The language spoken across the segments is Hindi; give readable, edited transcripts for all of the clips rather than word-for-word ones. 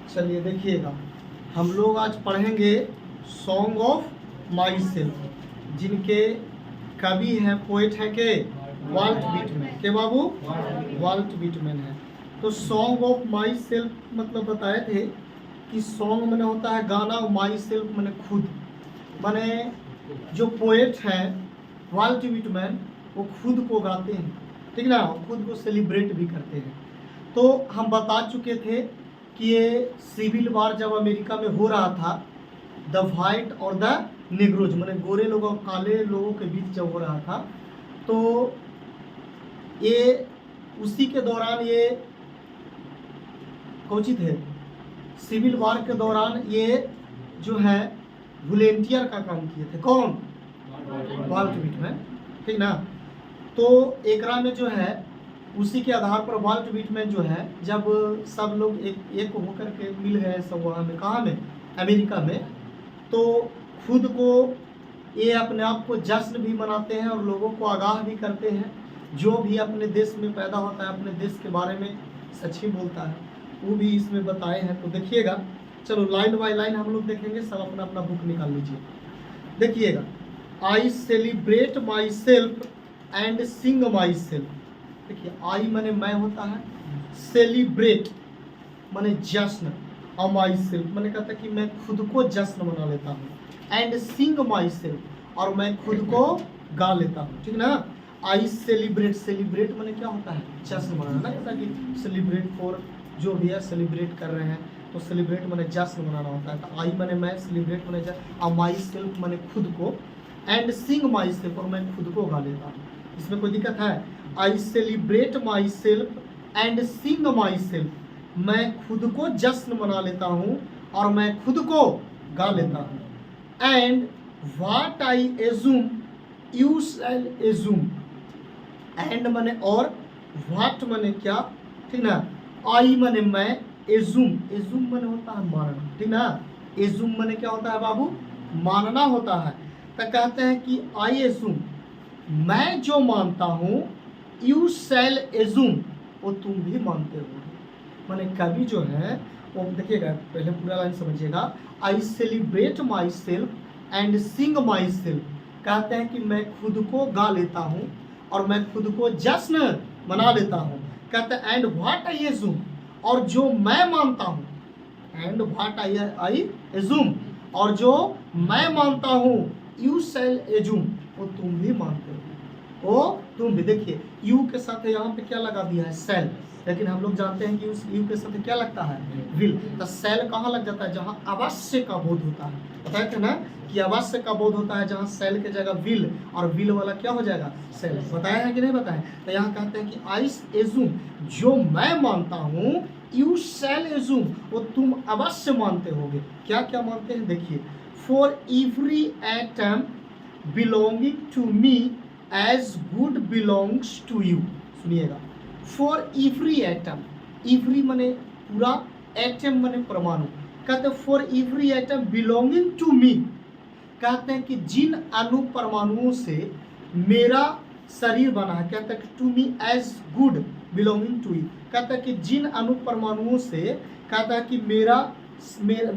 चलिए देखिएगा, हम लोग आज पढ़ेंगे सॉन्ग ऑफ माई सेल्फ, जिनके कवि हैं, पोएट हैं के वाल्ट विटमैन के बाबू, वाल्ट विटमैन है। तो सॉन्ग ऑफ माई सेल्फ मतलब बताए थे कि सॉन्ग मैंने होता है गाना, माई सेल्फ मैंने खुद, मैंने जो पोएट हैं वाल्ट विटमैन वो खुद को गाते हैं, ठीक ना, खुद को सेलिब्रेट भी करते हैं। तो हम बता चुके थे कि ये सिविल वार जब अमेरिका में हो रहा था, द वाइट और द नेग्रोज मैंने गोरे लोगों और काले लोगों के बीच जब हो रहा था, तो ये उसी के दौरान ये कौचित है, सिविल वार के दौरान ये जो है वॉलेंटियर का काम किए थे। कौन? वाल्ट विटमैन, ठीक ना। तो एकरा में जो है उसी के आधार पर वाल्ट विटमैन जो है, जब सब लोग एक होकर के मिल गए सब वहाँ में, कहाँ में, अमेरिका में, तो खुद को ये अपने आप को जश्न भी मनाते हैं और लोगों को आगाह भी करते हैं। जो भी अपने देश में पैदा होता है, अपने देश के बारे में सच्ची बोलता है, वो भी इसमें बताए हैं। तो देखिएगा, चलो लाइन बाय लाइन हम लोग देखेंगे, सब अपना अपना बुक निकाल लीजिए। देखिएगा, I celebrate my self and Singh my self. देखिए, आई माने मैं होता है, सेलिब्रेट माने जश्न, और माई सेल्फ मैंने कहता है कि मैं खुद को जश्न मना लेता हूँ, एंड सिंग माई सेल्फ और मैं खुद को गा लेता हूँ, ठीक ना। आई सेलिब्रेट, सेलिब्रेट माने क्या होता है, जश्न मनाना, कहता है कि सेलिब्रेट फॉर जो भी है सेलिब्रेट कर रहे हैं, तो सेलिब्रेट माने जश्न मनाना होता है। तो आई माने मैं, सेलिब्रेट माने जश्न, और माई सेल्फ माने खुद को, एंड सिंग माई सेल्फ और मैं खुद को गा लेता हूँ। इसमें कोई दिक्कत है? I celebrate my self and Singh my self, मैं खुद को जश्न मना लेता हूँ और मैं खुद को गा लेता हूँ। And what I assume you shall assume, and माने और, वाट माने क्या, ठीक ना, आई माने मैं, एजूम, एजूम माने होता है मानना, ठीक ना। एजूम माने क्या होता है बाबू, मानना होता है। तो कहते हैं कि आई एजूम, मैं जो मानता हूँ, यू शैल एजूम, वो तुम भी मानते हो। माने कवि जो है वो, देखिएगा पहले पूरा लाइन समझिएगा, I celebrate my self and Singh my self, कहते हैं कि मैं खुद को गा लेता हूँ और मैं खुद को जश्न मना लेता हूँ। कहते हैं एंड व्हाट आई एजूम, और जो मैं मानता हूँ, एंड व्हाट आई एजूम, और जो मैं मानता हूँ, यू शैल एजूम, वो तुम भी मानते हो, वो तुम भी। देखिए, यू के साथ यहाँ पे क्या लगा दिया है, सेल, लेकिन हम लोग जानते हैं कि उस यू के साथ क्या लगता है, विल। तो सेल कहाँ लग जाता है, जहाँ अवश्य का बोध होता है, बताया था ना कि अवश्य का बोध होता है, जहाँ सेल के जगह विल, और विल वाला क्या हो जाएगा, सेल। बताया है कि नहीं बताया? तो यहाँ कहते हैं कि आई एजूम, जो मैं मानता हूँ, यू शैल एजूम, वो तुम अवश्य मानते होगे। क्या क्या मानते हैं, देखिए, for every atom belonging to me as good belongs to you. सुनिएगा, फॉर एवरी एटम, एवरी माने पूरा, एटम माने परमाणु, कहते हैं for every atom belonging to me, कहते हैं कि जिन अणु परमाणुओं से मेरा शरीर बना है, कहते हैं कि to me as good belonging to you, कहता है कि जिन अणु परमाणुओं से, कहता है कि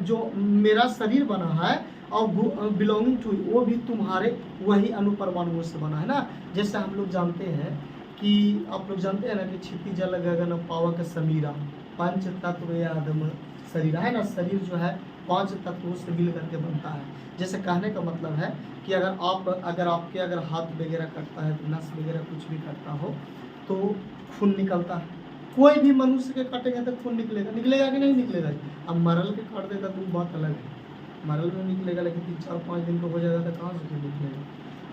जो मेरा शरीर बना है और बिलोंगिंग टू, वो भी तुम्हारे वही अणु परमाणुओं से बना है ना। जैसे हम लोग जानते हैं कि, आप लोग जानते हैं ना कि क्षिति जल गगन पावक समीरा, पंच तत्व आदम शरीर है ना। शरीर जो है 5 तत्वों से मिल करके बनता है। जैसे कहने का मतलब है कि अगर आपके हाथ वगैरह कटता है, तो नस वगैरह कुछ भी कटता हो तो खून निकलता है। कोई भी मनुष्य के कटेंगे तो खून निकलेगा, निकलेगा कि नहीं निकलेगा? अब मरल के काट देगा तो बात अलग है, मरल में निकलेगा, लेकिन 3-4-5 दिन को हो जाएगा तो कहाँ से निकलेगा।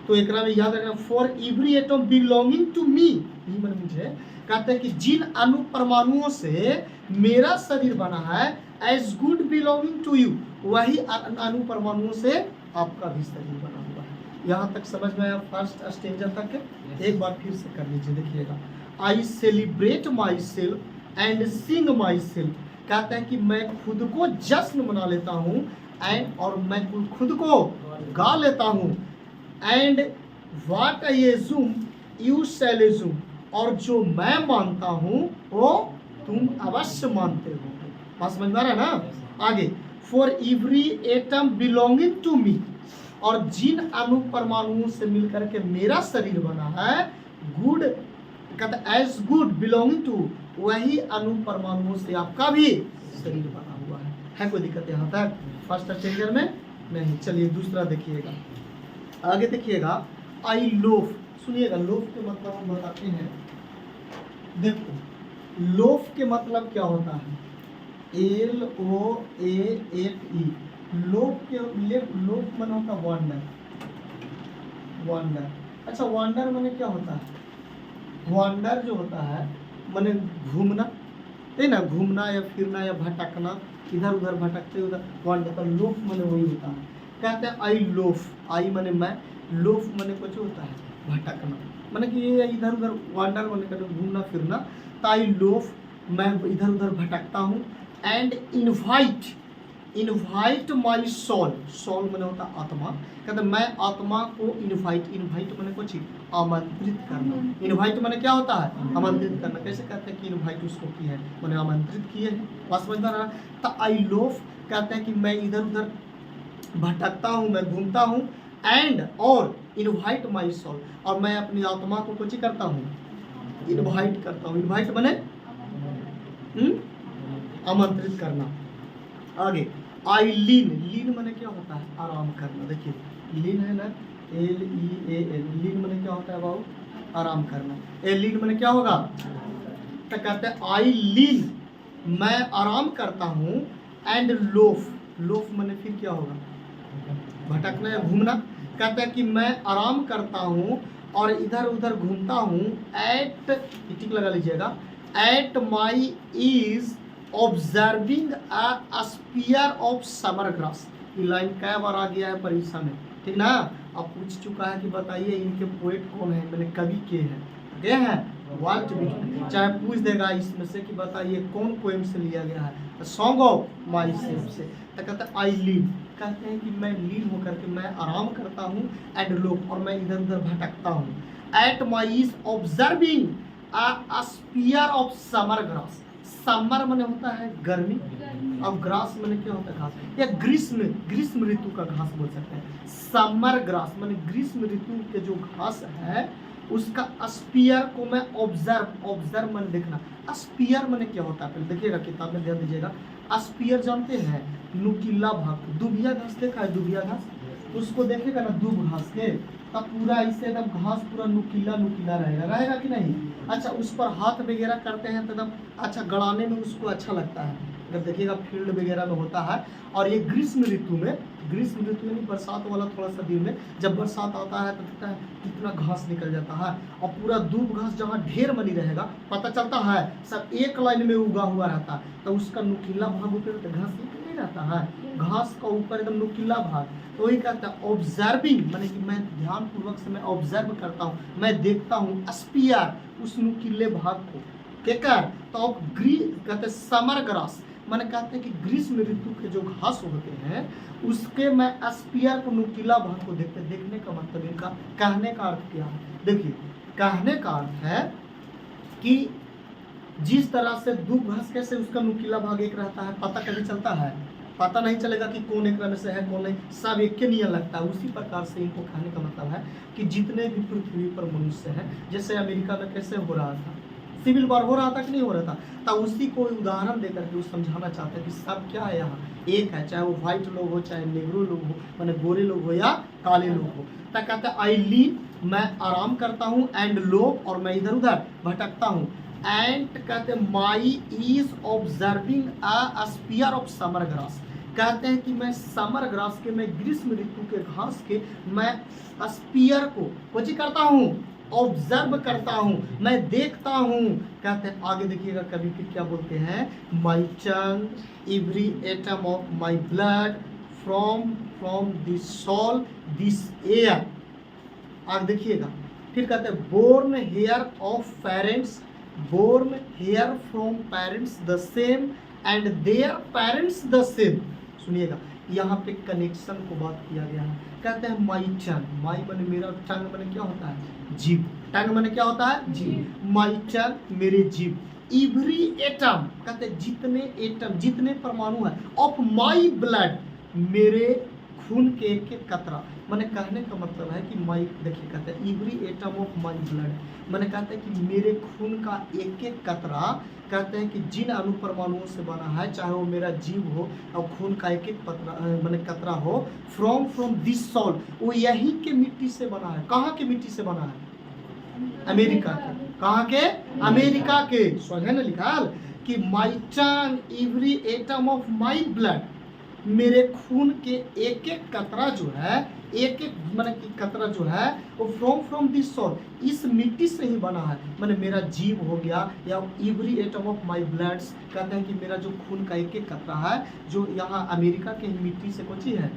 तो एक में याद रखना, for every atom belonging to me, मुझे कहते हैं कि जिन अणु परमाणुओं से मेरा शरीर बना है, as good belonging to you, वही अणु परमाणुओं से आपका भी शरीर बना हुआ है। यहाँ तक समझ में आया, फर्स्ट स्टेंजर तक? एक बार फिर से कर लीजिए, देखिएगा, I celebrate my self and Singh my self, कहते हैं कि मैं खुद को जश्न मना लेता हूँ, एंड और मैं खुद को गा लेता हूँ। And what I assume you shall assume, और जो मैं मानता हूँ वो तुम अवश्य मानते हो। बात समझ में आ रहा है ना। आगे, for every atom belonging to me, और जिन अणु परमाणुओं से मिलकर के मेरा शरीर बना है, गुड कहते एज गुड बिलोंगिंग टू, वही अणु परमाणुओं से आपका भी शरीर बना हुआ है कोई दिक्कत यहाँ तक फर्स्ट स्ट्रक्चर में नहीं। चलिए दूसरा देखिएगा, आगे देखिएगा, आई लोफ, सुनिएगा लोफ के मतलब हम बताते हैं। देखो लोफ के मतलब क्या होता है, LOAFE, लोफ के लोफ मन होता वंडर, वंडर। अच्छा वंडर माने क्या होता है, वंडर जो होता है माने घूमना, है ना, घूमना या फिरना या भटकना, इधर उधर भटकते उधर वंडर, तो लोफ माने वही होता है। कहते हैं आई लोफ, आई माने मैं, लोफ माने कुछ होता है भटकना, माने कि ये इधर उधर वंडर माने कहते घूमना फिरना, तो आई लोफ मैं इधर उधर भटकता हूँ। And invite my soul, soul माने होता आत्मा, कहते मैं आत्मा को इनवाइट माने कुछ आमंत्रित करना, इनवाइट माने क्या होता है आमंत्रित करना। कैसे कहते हैं कि इनवाइट उसको की है, माने आमंत्रित किए हैं, बात समझ में आ रहा है। तो आई लोफ कहते हैं कि मैं इधर उधर भटकता हूँ, मैं घूमता हूँ, एंड और इनवाइट माई सोल, और मैं अपनी आत्मा को कुछ करता हूँ इनवाइट करता हूँ, इनवाइट माने आमंत्रित करना। आगे आई लीन, लीन माने क्या होता है आराम करना, देखिए लीन है ना, LEAN, लीन माने क्या होता है बाबू आराम करना। लीन माने क्या होगा, तो कहते हैं आई लीन मैं आराम करता हूँ, एंड लोफ, लोफ माने फिर क्या होगा भटकना या घूमना। कहते हैं कि मैं आराम करता हूँ और इधर उधर घूमता हूँ, एट टिक लगा लीजिएगा, at my ease observing a spear of summer grass. ये लाइन कई बार आ गया है परीक्षा में, ठीक ना, अब पूछ चुका है कि बताइए इनके पोएट कौन है, मैंने कवि के हैं वाल्ट विटमैन, चाहे पूछ देगा इसमें से कि बताइए कौन पोएम से लिया गया है, सॉन्ग ऑफ माई सेल्फ से। तो कहते हैं आई लीन, कहते हैं कि मैं लीन होकर के मैं आराम करता हूँ, एंड लोफ और मैं इधर उधर भटकता हूँ, at my ease observing a spear of summer grass. Summer माने होता है गर्मी, अब ग्रास माने क्या होता है घास, या ग्रीष्म ऋतु का घास बोल सकते हैं। समर ग्रास माने ग्रीष्म ऋतु के जो घास है उसका स्पीयर को मैं ऑब्जर्व माने देखना। स्पीयर माने क्या होता है पहले देखिएगा, किताब में ध्यान दीजिएगा। स्पीयर जानते हैं नुकीला भाग, दुबिया घास देखा है, दुबिया घास उसको देखेगा ना दूब घास के, तब पूरा इससे एकदम घास पूरा नुकीला रहेगा कि नहीं। अच्छा उस पर हाथ वगैरह करते हैं तो एकदम अच्छा गड़ाने में उसको अच्छा लगता है, अगर देखिएगा फील्ड वगैरह में होता है। और ये ग्रीष्म ऋतु यानी बरसात वाला थोड़ा सा दिन में जब बरसात आता है तो दिखता है कितना घास निकल जाता है, और पूरा दूब घास जहाँ ढेर बनी रहेगा पता चलता है सब एक लाइन में उगा हुआ रहता है, तो उसका नुकीला भाग ऊपर घास नहीं रहता है, घास का ऊपर एकदम नुकीला भाग, तो वही कहता है ऑब्जर्विंग माने कि मैं ध्यान पूर्वक से मैं ऑब्जर्व करता हूँ, मैं देखता हूँ स्पीयर उस नुकीले भाग को केकर, तो कहते समर ग्रास मैंने कहते हैं कि ग्रीष्म ऋतु के जो घास होते हैं उसके मैं स्पीयर को नुकीला भाग को देखने का मतलब इनका कहने का अर्थ क्या है। देखिए कहने का अर्थ है कि जिस तरह से दूब घास कैसे उसका नुकीला भाग एक रहता है, पता कभी चलता है, पता नहीं चलेगा कि कौन एक में से है कौन नहीं, सब एक के नियन लगता है। उसी प्रकार से इनको कहने का मतलब है कि जितने भी पृथ्वी पर मनुष्य हैं, जैसे अमेरिका में कैसे हो रहा था, सिविल वॉर हो रहा था कि नहीं हो रहा था, तो उसी को उदाहरण देकर के वो समझाना चाहते हैं कि सब क्या है यहाँ एक है, चाहे वो व्हाइट लोग हो चाहे नेग्रो लोग हो, माने गोरे लोग हो या काले लोग हो। तो कहते हैं आई लीव मैं आराम करता हूँ, एंड लोव और मैं इधर उधर भटकता हूँ, एंड कहते हैं my ease observing a spear of summer grass, कहते हैं कि मैं समर ग्रास के, मैं ग्रीष्म ऋतु के घास के मैं स्पीयर को कुछ करता हूँ, ऑब्जर्व करता हूँ, मैं देखता हूँ। कहते हैं आगे देखिएगा कभी फिर क्या बोलते हैं, my tongue every atom of my blood from this soil this air. आगे देखिएगा फिर कहते हैं born here of parents, born here from parents the same and their parents the same. सुनिएगा यहाँ पे कनेक्शन को बात किया गया है। कहते हैं माई टंग, माई माने मेरा, टंग माने क्या होता है जीभ, टंग माने क्या होता है जीभ, माई टंग मेरे जीभ, एवरी एटम, कहते हैं जितने एटम, जितने परमाणु है, ऑफ माई ब्लड, मेरे खून के एक एक कतरा। मैंने कहने का मतलब है कि माई, देखिए कहते हैं every atom of my blood, मैंने कहते हैं कि मेरे खून का एक एक कतरा, कहते हैं कि जिन अणु परमाणुओं से बना है, चाहे वो मेरा जीव हो और खून का एक एक मैंने कतरा हो, फ्रॉम दिस सॉल, वो यहीं के मिट्टी से बना है। कहाँ के मिट्टी से बना है? अमेरिका के। कहाँ के? अमेरिका के। समझे ना लिखा कि my tongue every atom of my blood, मेरे खून के एक एक कतरा जो है, एक एक मैंने की कतरा जो है वो फ्रॉम दिस सॉल, इस मिट्टी से ही बना है। मैंने मेरा जीव हो गया या every atom of my bloods, कहते हैं कि मेरा जो खून का एक एक कतरा है जो यहाँ अमेरिका के ही मिट्टी से कुछ है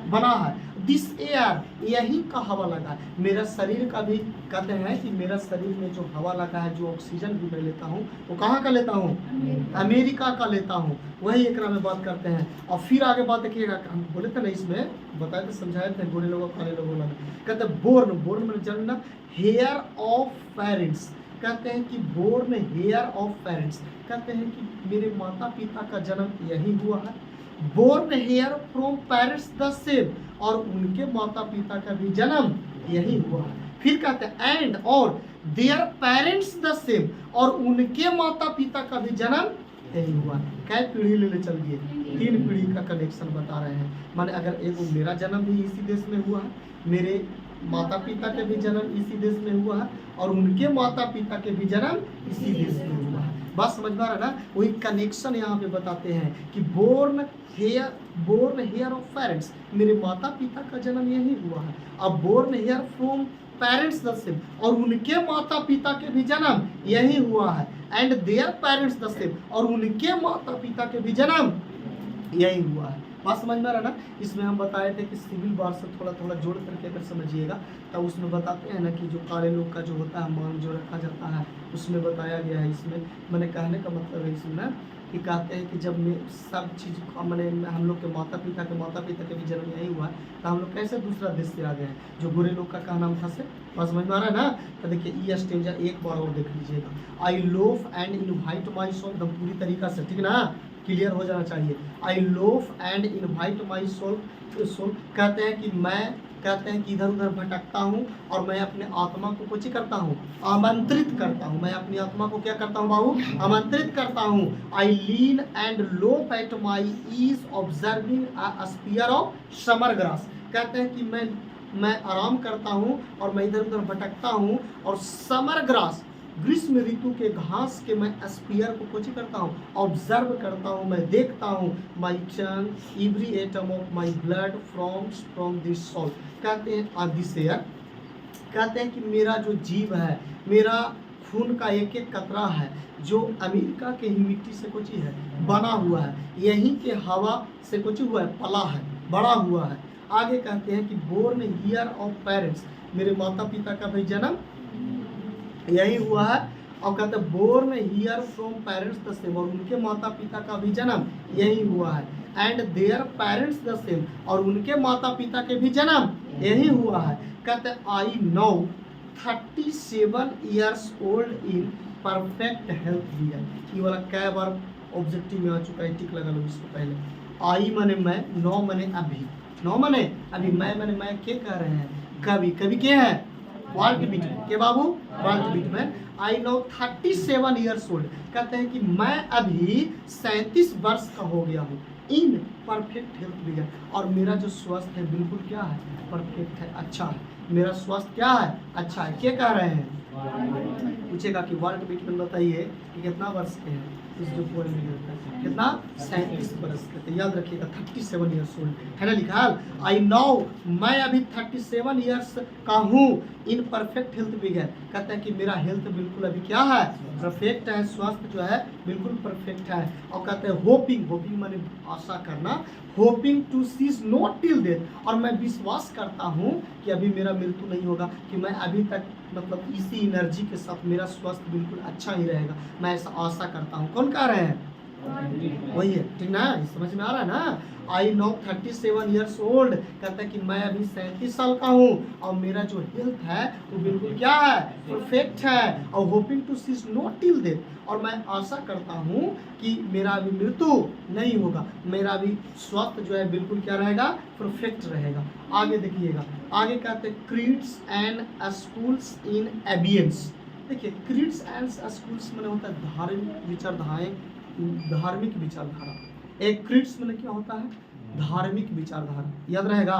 बना है। दिस एयर, यही का हवा लगा है। मेरा शरीर का भी कहते हैं कि मेरा शरीर में जो हवा लगा है, जो ऑक्सीजन भी मैं लेता हूँ, वो कहाँ का लेता हूँ? अमेरिका का लेता हूँ। वही एक में बात करते हैं। और फिर आगे बात देखिएगा, हम बोले थे ना, इसमें बताए थे, समझाए थे, गोरे लोगों काले लोगों ने, कहते हैं बोर्न में जन्म, हेयर ऑफ पेरेंट्स, कहते हैं कि बोर्न हेयर ऑफ पेरेंट्स, कहते हैं कि मेरे माता पिता का जन्म यही हुआ है। Born here from parents the same, और उनके माता पिता का भी जन्म यही हुआ है। फिर कहते हैं एंड, और देयर पेरेंट्स द सेम, और उनके माता पिता का भी जन्म यही हुआ है। कै पीढ़ी ले चल दिए? 3 पीढ़ी का कनेक्शन बता रहे हैं। माने अगर एक मेरा जन्म भी इसी देश में हुआ है, मेरे माता पिता के भी जन्म इसी देश में हुआ है, और उनके माता पिता के भी जन्म इसी देश में हुआ है। बात समझ में आ रहा है ना? वही कनेक्शन यहाँ पे बताते हैं कि बोर्न हेयर ऑफ पेरेंट्स, मेरे माता पिता का जन्म यही हुआ है। अब born here from parents the same, और उनके माता पिता के भी जन्म यही हुआ है। And their parents the same, और उनके माता पिता के भी जन्म यही हुआ है। बात समझ में आ रहा ना? इसमें हम बताए थे कि सिविल वार से थोड़ा थोड़ा जोड़ करके अगर समझिएगा तो उसमें बताते हैं ना कि जो काले लोग का जो होता है मान जो रखा जाता है, उसमें बताया गया है। इसमें मैंने कहने का मतलब है इसमें कि कहते हैं कि जब मैं सब चीज़ मैंने हम लोग के माता पिता के भी जन्म यही हुआ है, तो हम लोग कैसे दूसरा देश से आ गए हैं? जो बुरे लोग का कहा नाम था से। बात समझ में आ रहा है ना? तो देखिए ये स्टेंजा एक बार और देख लीजिएगा। I loaf and invite my soul, एकदम पूरी तरीका से, ठीक ना, क्लियर हो जाना चाहिए। I loaf and invite my soul, कहते हैं कि मैं, कहते हैं कि इधर उधर भटकता हूँ और मैं अपने आत्मा को कुछ करता हूँ, आमंत्रित करता हूँ। मैं अपनी आत्मा को क्या करता हूँ बाबू? आमंत्रित करता हूँ। I lean and loaf at my ease observing a spear of summer grass, कहते हैं कि मैं आराम करता हूँ और मैं इधर उधर भटकता हूँ, और समर ग्रास, ग्रीष्म ऋतु के घास के मैं स्पीयर को कुछ करता हूँ, ऑब्जर्व करता हूँ, मैं देखता हूँ। My tongue every atom of my blood from this soil, कहते हैं दिस एयर, कहते हैं कि मेरा जो जीव है, मेरा खून का एक एक कतरा है, जो अमेरिका के ही मिट्टी से कुछ है बना हुआ है, यहीं के हवा से कुछ हुआ है, पला है, बड़ा हुआ है। आगे कहते हैं कि बोर्न हियर ऑफ पेरेंट्स, मेरे माता पिता का भी जन्म यही हुआ है। और कहते हैं born here from parents the same, और उनके माता पिता का भी जन्म यही हुआ है। And their parents the same, और उनके माता पिता के भी जन्म यही हुआ है। कहते हैं I now 37 years old in perfect health bear, ये वाला कै बार ऑब्जेक्टिव में आ चुका है, टिक लगा लो इसको पहले। आई माने मैं, नो माने अभी, नो माने अभी, मैं क्या कह रहे हैं? कभी कभी क्या है? वाल्ट बीट में के बाबू, वाल्ट बीट में। आई नो 37 ईयर्स ओल्ड, कहते हैं कि मैं अभी 37 वर्ष का हो गया हूँ। इन परफेक्ट हेल्थ बिगर, और मेरा जो स्वास्थ्य है बिल्कुल क्या है? परफेक्ट है, अच्छा है। मेरा स्वास्थ्य क्या है? अच्छा है। क्या कह रहे हैं? पूछेगा कि वाल्ट बीट में बताइए कि कितना वर्ष के हैं? इस जो पोल में होता है कितना? 37 वर्ष के। तो याद रखिएगा 37 ईयर्स ओल्ड है ना लिखा। आई नो, मैं अभी 37 ईयर्स का हूँ। इन परफेक्ट हेल्थ बिगर, कहते हैं कि मेरा हेल्थ बिल्कुल अभी क्या है? परफेक्ट है, स्वास्थ्य जो है बिल्कुल परफेक्ट है। और कहते हैं होपिंग माने आशा करना, hoping to cease not till death, और मैं विश्वास करता हूँ कि अभी मेरा मृत्यु नहीं होगा, कि मैं अभी तक मतलब इसी एनर्जी के साथ मेरा स्वास्थ्य बिल्कुल अच्छा ही रहेगा, मैं ऐसा आशा करता हूँ। कौन कह रहे हैं? वही है, ठीक ना, समझ में आ रहा है ना। आई नो 37 ईयर्स ओल्ड, कहता है कि मैं अभी 37 साल का हूँ और मेरा जो हेल्थ है वो बिल्कुल क्या है, परफेक्ट है, और hoping to cease not till death, और मैं आशा करता हूँ कि मेरा अभी मृत्यु नहीं होगा, मेरा भी स्वास्थ्य जो है बिल्कुल क्या रहेगा, परफेक्ट रहेगा। आगे देखिएगा, आगे कहते हैं क्रीड्स एंड स्कूल्स इन एबियंस। देखिए क्रीड्स एंड स्कूल्स में होता है धार्मिक विचारधाराएं, धार्मिक विचारधारा। एक क्रीड्स में क्या होता है, धार्मिक विचारधारा, याद रहेगा।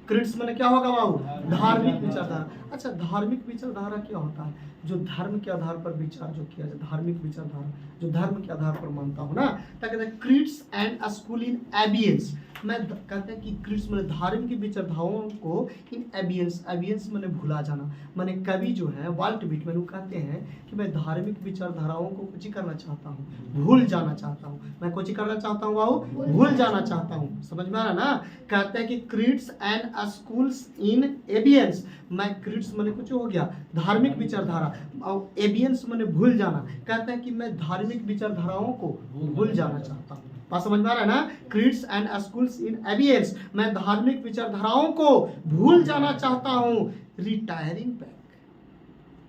क्रीड्स में क्या होगा बाबू, धार्मिक विचारधारा। अच्छा धार्मिक विचारधारा क्या होता है, जो धर्म के आधार पर विचार जो किया जाए, धार्मिक विचारधारा जो धर्म के आधार पर मानता हूँ ना। क्या कहते हैं, क्रीड्स एंड स्कूल इन एबियंस। मैं कहते हैं कि क्रीड्स में धार्मिक विचारधाराओं को इन एबियंस, एबियंस मैंने भुला जाना, मैंने कवि जो है वाल्ट व्हिटमैन कहते हैं कि मैं धार्मिक विचारधाराओं को कुछ करना चाहता हूँ, भूल जाना चाहता हूँ। मैं कुछ करना चाहता हूँ बाबू, भूल जाना चाहता हूँ। समझ में आ रहा ना। कहते हैं कि क्रीड्स एंड स्कूल्स इन एबियंस, मैं क्रीड्स मैंने कुछ हो गया धार्मिक विचारधारा, और एबियंस मैंने भूल जाना। कहते हैं कि मैं धार्मिक विचारधाराओं को भूल जाना चाहता हूँ। बात समझ में आ रहा है ना। क्रीड्स एंड स्कूल्स इन एबियंस, मैं धार्मिक विचारधाराओं को भूल जाना चाहता हूँ। रिटायरिंग बैक,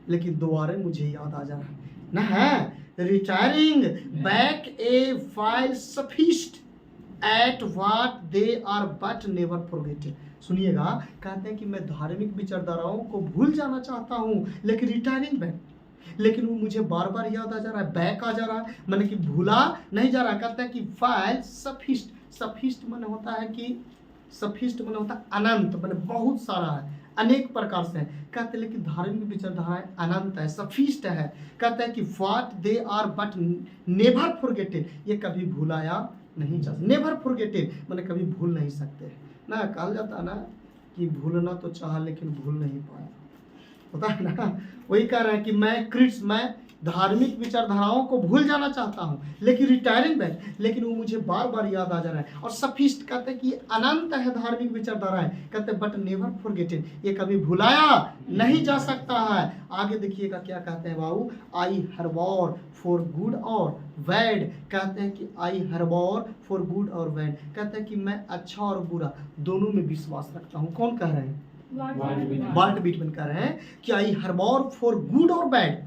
लेकिन दोबारा मुझे याद आ जा रहा है ना, है retiring back a while sufficed at what they are but never forgetted. सुनिएगा, कहते हैं कि मैं धार्मिक विचारधाराओं को भूल जाना चाहता हूँ, लेकिन रिटायरिंग बैक, लेकिन वो मुझे बार बार याद आ जा रहा है, बैक आ जा रहा है, मैंने कि भूला नहीं जा रहा। कहता है कि वाइल सफिस्ट, सफिस्ट मैंने होता है कि सफिस्ट मैंने होता है अनंत, मैंने बहुत सारा है, अनेक प्रकार से है। कहते हैं लेकिन धार्मिक विचारधाराएं अनंत है, सफिस्ट है। कहते हैं कि what they are but never forgetted, ये कभी भुलाया नहीं जा सकता। नेवर फॉरगेटेड मैंने कभी भूल नहीं सकते ना। कहा जाता है ना कि भूलना तो चाहा लेकिन भूल नहीं पाया, होता है ना। वही कह रहे हैं कि मैं क्रिट्स, मैं धार्मिक विचारधाराओं को भूल जाना चाहता हूँ, लेकिन रिटायरिंग बैक, लेकिन वो मुझे बार बार याद आ जा रहा है। और सफिस्ट कहते हैं कि अनंत है धार्मिक विचारधाराएं, कहते हैं बट नेवर फॉरगेटेड, ये कभी भुलाया नहीं जा सकता है। आगे देखिएगा क्या कहते हैं बाबू, आई हरबोर फॉर गुड और बैड। कहते हैं कि आई हरबोर फॉर गुड और बैड, कहते हैं कि मैं अच्छा और बुरा दोनों में विश्वास रखता हूँ। कौन कह रहे हैं, वाल्ट व्हिटमैन कह रहे हैं कि आई हरबोर फॉर गुड और बैड,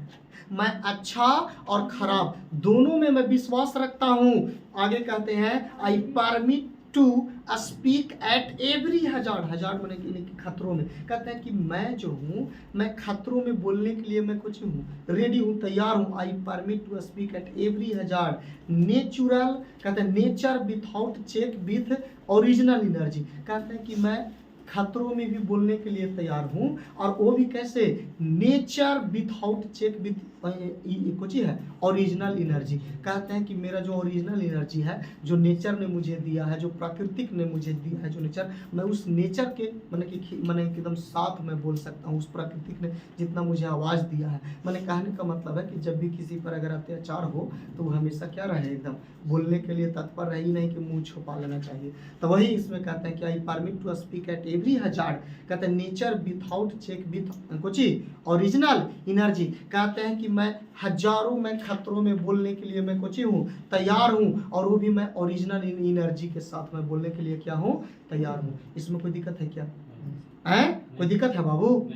मैं अच्छा और खराब दोनों में मैं विश्वास रखता हूँ। आगे कहते हैं I permit to speak at every hazard, hazard मैंने कि खतरों में। कहते हैं कि मैं जो हूँ, मैं खतरों में बोलने के लिए मैं कुछ हूँ, रेडी हूँ, तैयार हूँ। I permit to speak at every hazard natural, कहते हैं nature without check with original energy. कहते हैं कि मैं खतरों में भी बोलने के लिए तैयार हूँ, और वो भी कैसे, नेचर विथआउट चेक विथ कुछ है ओरिजिनल एनर्जी। कहते हैं कि मेरा जो ओरिजिनल एनर्जी है, जो नेचर ने मुझे दिया है, जो प्राकृतिक ने मुझे दिया है, जो नेचर, मैं उस नेचर के मैंने एकदम साथ में बोल सकता हूँ, उस प्राकृतिक ने जितना मुझे आवाज़ दिया है। मैंने कहने का मतलब है कि जब भी किसी पर अगर अत्याचार हो तो वो हमेशा क्या रहे, एकदम बोलने के लिए तत्पर रहे, ही नहीं कि मुंह छुपा लेना चाहिए। तो वही इसमें कहते हैं कि I permit to speak at every hazard, कहते हैं नेचर विथआउट चेक विथ कुछ ओरिजिनल एनर्जी। कहते हैं कि मैं हजारों में खतरों में बोलने के लिए मैं कुछ हूँ, तैयार हूँ, और वो भी मैं ओरिजिनल एनर्जी के साथ में बोलने के लिए क्या हूँ, तैयार हूँ। इसमें कोई दिक्कत है क्या, है कोई दिक्कत है बाबू,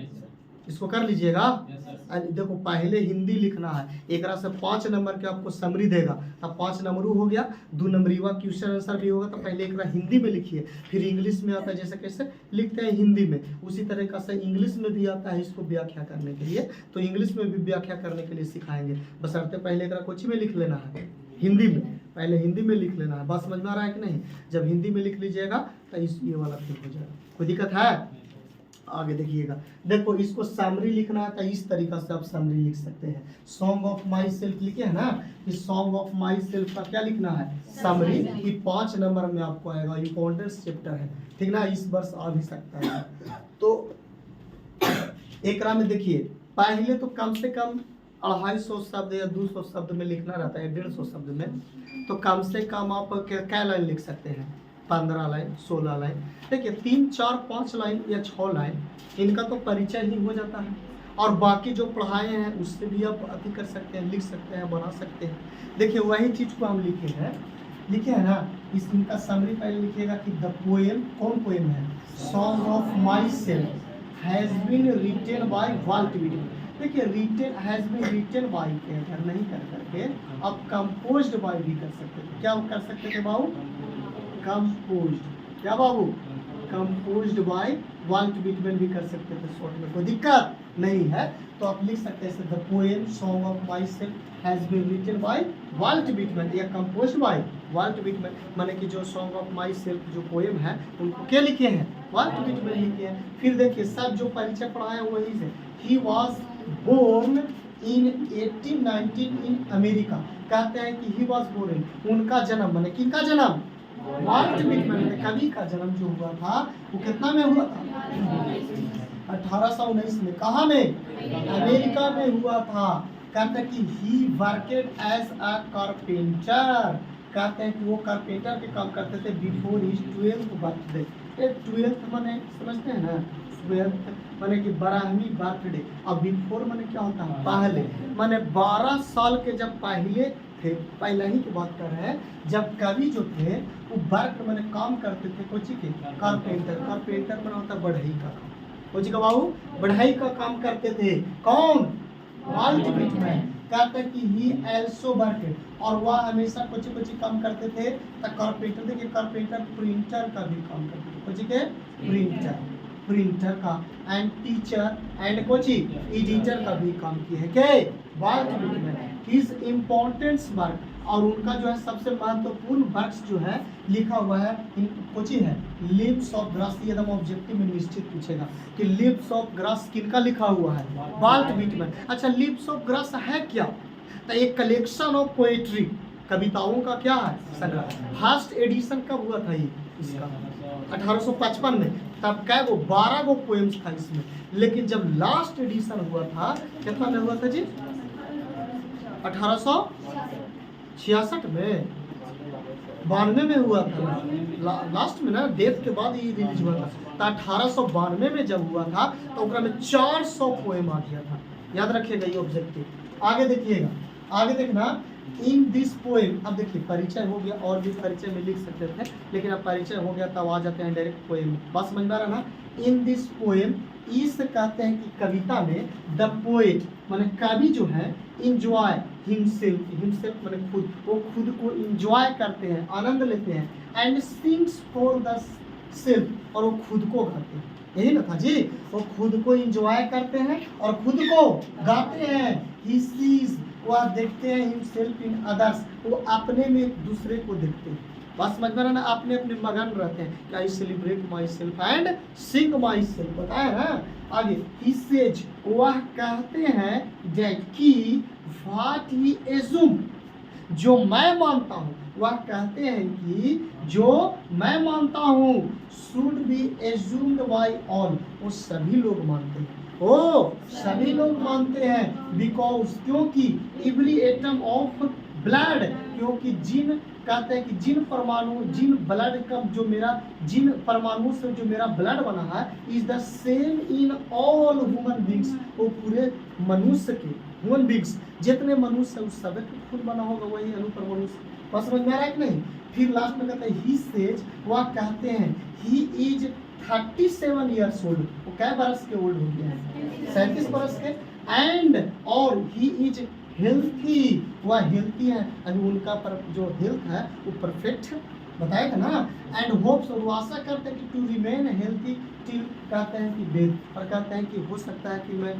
इसको कर लीजिएगा। देखो पहले हिंदी लिखना है, एक से 5 नंबर के आपको समरी देगा, तब 5 नंबर हो गया, 2 नंबरीवा क्वेश्चन आंसर भी होगा। तो पहले एक हिंदी में लिखिए, फिर इंग्लिश में आता है, जैसे कैसे लिखते हैं हिंदी में, उसी तरीका से इंग्लिश में भी आता है इसको व्याख्या करने के लिए। तो इंग्लिश में भी व्याख्या करने के लिए सिखाएंगे, बशर्ते पहले एक कुछ में लिख लेना है, हिंदी में, पहले हिंदी में लिख लेना है। बात समझ में आ रहा है कि नहीं। जब हिंदी में लिख लीजिएगा तो ये वाला फिर हो जाएगा, कोई दिक्कत है। आगे देखिएगा, देखो इसको समरी लिखना है तो इस तरीका से आप समरी लिख सकते हैं। सॉन्ग ऑफ माई सेल्फ लिखे है ना, कि सॉन्ग ऑफ माई सेल्फ का क्या लिखना है, समरी। ये 5 नंबर में आपको आएगा, इंपॉर्टेंट चैप्टर है, ठीक ना, इस वर्ष आ भी सकता है। तो एक में देखिए, पहले तो कम से कम 250 शब्द या 200 शब्द में लिखना रहता है, 150 शब्द में। तो कम से कम आप क्या लाइन लिख सकते हैं, 15 लाइन, 16 लाइन। देखिए 3, 4, 5 लाइन या 6 लाइन, इनका तो परिचय ही हो जाता है। और बाकी जो पढ़ाए हैं उससे भी आप अति कर सकते हैं, लिख सकते हैं, बना सकते हैं। देखिए वही चीज़ को हम लिखे हैं ना, इनका समरी पहले लिखिएगा कि द पोएम, कौन पोएम है, song of myself has been written by Walt Whitman. देखिए written has been written by के अगर नहीं कर करके अब कंपोज्ड बाय भी कर सकते थे। क्या कर सकते थे बाबू, कंपोज्ड, क्या बाबू, कंपोज्ड बाय वाल्ट व्हिटमैन भी कर सकते थे, शॉर्ट में कोई दिक्कत नहीं है। तो आप लिख सकते हैं the poem song of myself has been written by Walt Whitman या कंपोज्ड बाय वाल्ट व्हिटमैन, माने कि जो सॉन्ग ऑफ माई सेल्फ जो पोएम है उनको क्या लिखे हैं, वाल्ट व्हिटमैन लिखे हैं। फिर देखिए सब जो परिचय पढ़ा है वही से, he was born in 1819 in America. कहते हैं कि ही वॉज बोर्न, उनका जन्म, माने किनका जन्म, वाल्ट व्हिटमैन, कवि का जन्म जो हुआ था वो कितना में हुआ था, 1819 में। कहाँ में, अमेरिका में हुआ था। कहते हैं कि ही वर्केड एज अ कारपेंटर, कहते हैं कि वो कारपेंटर के काम करते थे before his 12th birthday. 12th माने समझते हैं ना, 12th माने कि 12वीं बर्थडे, और बिफोर माने क्या होता है, पहले, माने 12 साल के जब पहले थे, पहले ही की बात कर रहे हैं, जब कवि जो थे वो वर्क माने काम करते थे कोची के, कारपेंटर। कारपेंटर माने होता है बढ़ई का काम, कोची का बाबू, बढ़ई का काम करते थे। कौन, वाल्ट व्हिटमैन। कहते हैं कि ही एल्सो वर्केड, और वह हमेशा कुछ काम करते थे। तो कारपेंटर, देखिए कारपेंटर प्रिंटर का भी काम करते थे, कुछ के प्रिंटर का, एंड टीचर एंड कोची एडिटर का भी काम किए हैं के Walt Whitman. His importance work, और उनका जो है सबसे महत्वपूर्ण वर्क जो है लिखा हुआ है कोची है, लिव्स ऑफ ग्रास। ये एकदम ऑब्जेक्टिव में निश्चित पूछेगा कि लिव्स ऑफ ग्रास किनका लिखा हुआ है, वाल्ट व्हिटमैन। अच्छा लिव्स ऑफ ग्रास है क्या, तो एक कलेक्शन ऑफ पोएट्री, कविताओं का क्या है संग्रह। फर्स्ट एडिशन कब हुआ था ये इसका, 1855 में। तब क्या वो 12 गो पोएम्स था इसमें, लेकिन जब लास्ट एडिशन हुआ था कितना में हुआ था जी, 1866 में, 92 में हुआ था, लास्ट में ना, डेथ के बाद ये रिलीज हुआ था। तो 1892 में जब हुआ था तो उसमें 400 पोएम आ गया था। याद रखिएगा ये ऑब्जेक्टिव। आगे देखिएगा, आगे देखना, इन दिस पोएम। अब देखिए परिचय हो गया, और भी परिचय में लिख सकते थे, लेकिन अब परिचय हो गया तब आ जाते हैं डायरेक्ट पोएम। बस समझ में आ रहा ना। इन दिस पोएम, इस कहते हैं कि कविता में, द पोएट माने कवि जो है, इंजॉय हिमसेल्फ माने खुद, वो खुद को इंजॉय करते हैं, आनंद लेते हैं, and sings for the self, और वो खुद को गाते हैं। यही ना था जी, वो खुद को इंजॉय करते हैं और खुद को गाते हैं। ही सीज, वह देखते हैं, हिमसेल्फ इन अदर्स, वो अपने में एक दूसरे को देखते हैं। बस समझ में ना, अपने अपने मगन रहते हैं कि I celebrate my self and Singh my self, बताया ना। आगे ही सेज, वह कहते हैं दैट कि व्हाट ही एज्यूम, जो मैं मानता हूँ, वह कहते हैं कि जो मैं मानता हूँ, should be assumed by all, वो सभी लोग मानते हैं, ओ सभी लोग मानते हैं। बिकॉज, क्योंकि एवरी एटम ऑफ ब्लड, क्योंकि जिन कहते हैं कि जिन परमाणु, जिन ब्लड का जो मेरा, जिन परमाणु से जो मेरा ब्लड बना है, is the same in all human beings, वो पूरे मनुष्य के, ह्यूमन बींग्स जितने मनुष्य है उस सब खुद बना होगा वही अणु परमाणु से। बस समझ में आ रहा है कि नहीं। फिर लास्ट में कहते हैं ही सेज, वह कहते हैं ही इज 37 ईयर्स ओल्ड, वो क्या बरस के ओल्ड हो गया है, 37 बरस के, एंड और ही इज हेल्थी, वह हेल्थी है, अभी उनका पर जो हेल्थ है वो परफेक्ट है, बताएगा ना। एंड होप्स, और वो आशा करते हैं कि टू रिमेन हेल्थी टिल, कहते हैं कि डेथ, और कहते हैं कि हो सकता है कि मैं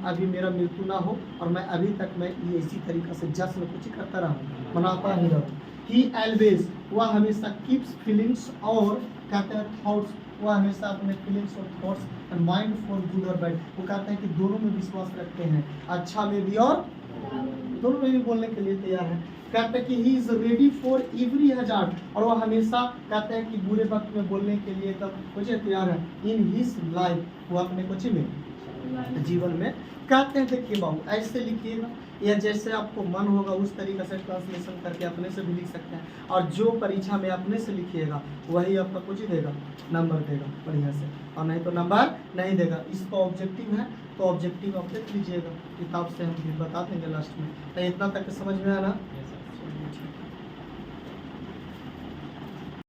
अभी मेरा मृत्यु ना हो और मैं अभी तक मैं ये इसी तरीक़ा से जश्न कुछ करता रहूँ, मनाता ही रहूँ। ही ऑलवेज, वह हमेशा कीप्स फीलिंग्स, और कहते हैं थॉट्स, वह हमेशा अपने फीलिंग्स और thoughts and mind for good और बैड, वो कहते हैं कि दोनों में विश्वास रखते हैं, अच्छा में भी और दोनों में भी बोलने के लिए तैयार है। कहते हैं कि he is ready for every hazard, और वह हमेशा कहते हैं कि बुरे वक्त में बोलने के लिए तब कुछ तैयार है। इन हिज लाइफ, वो अपने कुछ में जीवन में कहते हैं। देखिए बाबू, ऐसे लिखिएगा या जैसे आपको मन होगा उस तरीके से ट्रांसलेशन करके अपने से भी लिख सकते हैं। और जो परीक्षा में अपने से लिखिएगा वही आपका कुछ ही देगा, नंबर देगा बढ़िया से, और नहीं तो नंबर नहीं देगा। इसका ऑब्जेक्टिव है तो ऑब्जेक्टिव आप देख लीजिएगा, किताब से हम भी बता देंगे लास्ट में। तो इतना तक समझ में आना।